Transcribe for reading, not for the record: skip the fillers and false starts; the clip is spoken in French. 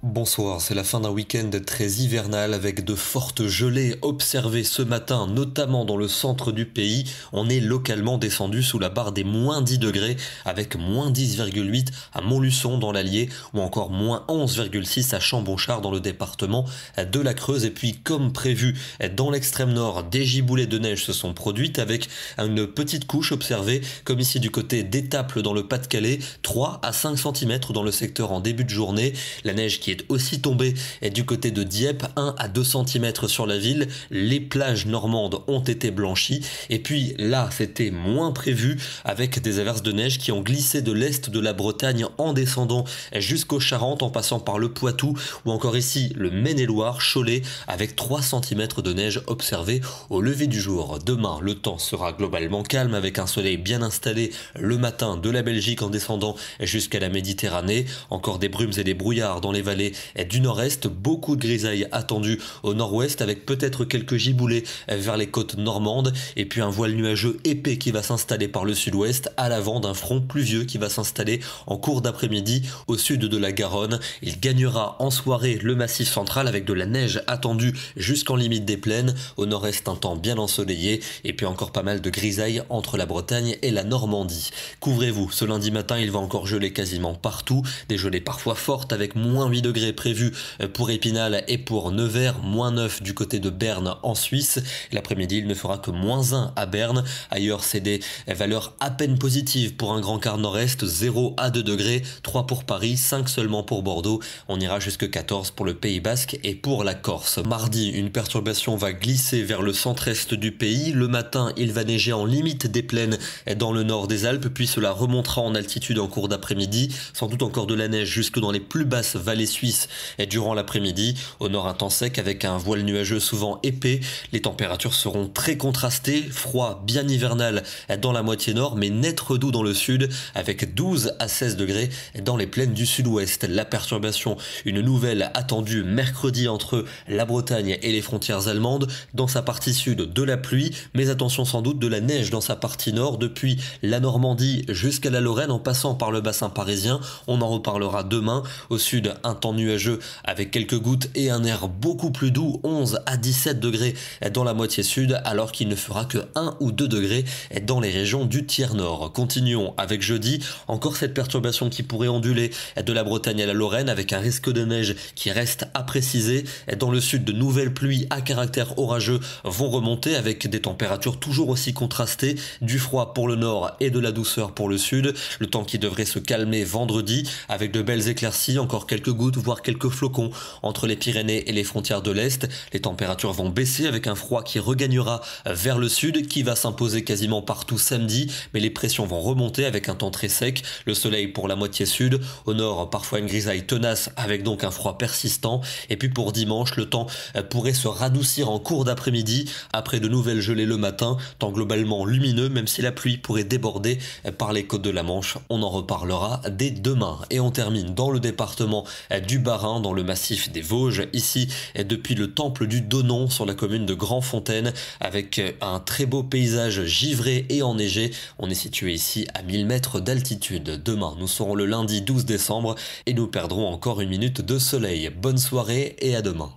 Bonsoir, c'est la fin d'un week-end très hivernal avec de fortes gelées observées ce matin, notamment dans le centre du pays. On est localement descendu sous la barre des moins 10 degrés avec moins 10,8 à Montluçon dans l'Allier ou encore moins 11,6 à Chambonchard dans le département de la Creuse. Et puis comme prévu dans l'extrême nord, des giboulées de neige se sont produites avec une petite couche observée comme ici du côté d'Étaples dans le Pas-de-Calais, 3 à 5 cm dans le secteur en début de journée. La neige qui est aussi tombé du côté de Dieppe, 1 à 2 cm sur la ville. Les plages normandes ont été blanchies. Et puis là, c'était moins prévu avec des averses de neige qui ont glissé de l'est de la Bretagne en descendant jusqu'aux Charentes en passant par le Poitou ou encore ici le Maine-et-Loire, Cholet avec 3 cm de neige observée au lever du jour. Demain, le temps sera globalement calme avec un soleil bien installé le matin de la Belgique en descendant jusqu'à la Méditerranée. Encore des brumes et des brouillards dans les vallées du nord-est, beaucoup de grisailles attendues au nord-ouest avec peut-être quelques giboulées vers les côtes normandes et puis un voile nuageux épais qui va s'installer par le sud-ouest à l'avant d'un front pluvieux qui va s'installer en cours d'après-midi au sud de la Garonne. Il gagnera en soirée le massif central avec de la neige attendue jusqu'en limite des plaines. Au nord-est, un temps bien ensoleillé et puis encore pas mal de grisailles entre la Bretagne et la Normandie. Couvrez-vous, ce lundi matin, il va encore geler quasiment partout, des gelées parfois fortes avec moins 8 degrés prévu pour Épinal et pour Nevers, moins 9 du côté de Berne en Suisse. L'après-midi, il ne fera que moins 1 à Berne. Ailleurs, c'est des valeurs à peine positives pour un grand quart nord-est, 0 à 2 degrés, 3 pour Paris, 5 seulement pour Bordeaux. On ira jusque 14 pour le Pays Basque et pour la Corse. Mardi, une perturbation va glisser vers le centre-est du pays. Le matin, il va neiger en limite des plaines dans le nord des Alpes, puis cela remontera en altitude en cours d'après-midi. Sans doute encore de la neige jusque dans les plus basses vallées suisses et durant l'après-midi. Au nord, un temps sec avec un voile nuageux souvent épais. Les températures seront très contrastées, froid bien hivernal dans la moitié nord, mais net redoux dans le sud avec 12 à 16 degrés dans les plaines du sud-ouest. La perturbation, une nouvelle attendue mercredi entre la Bretagne et les frontières allemandes. Dans sa partie sud, de la pluie, mais attention sans doute de la neige dans sa partie nord, depuis la Normandie jusqu'à la Lorraine en passant par le bassin parisien. On en reparlera demain. Au sud, un temps nuageux avec quelques gouttes et un air beaucoup plus doux, 11 à 17 degrés dans la moitié sud, alors qu'il ne fera que 1 ou 2 degrés dans les régions du tiers nord. Continuons avec jeudi, encore cette perturbation qui pourrait onduler de la Bretagne à la Lorraine avec un risque de neige qui reste à préciser. Dans le sud, de nouvelles pluies à caractère orageux vont remonter avec des températures toujours aussi contrastées, du froid pour le nord et de la douceur pour le sud. Le temps qui devrait se calmer vendredi avec de belles éclaircies, encore quelques gouttes voire quelques flocons entre les Pyrénées et les frontières de l'Est. Les températures vont baisser avec un froid qui regagnera vers le sud, qui va s'imposer quasiment partout samedi, mais les pressions vont remonter avec un temps très sec. Le soleil pour la moitié sud, au nord parfois une grisaille tenace avec donc un froid persistant. Et puis pour dimanche, le temps pourrait se radoucir en cours d'après-midi après de nouvelles gelées le matin, temps globalement lumineux même si la pluie pourrait déborder par les côtes de la Manche. On en reparlera dès demain. Et on termine dans le département du Bas-Rhin, dans le massif des Vosges, ici depuis le temple du Donon sur la commune de Grandfontaine avec un très beau paysage givré et enneigé. On est situé ici à 1000 mètres d'altitude. Demain, nous serons le lundi 12 décembre et nous perdrons encore une minute de soleil. Bonne soirée et à demain.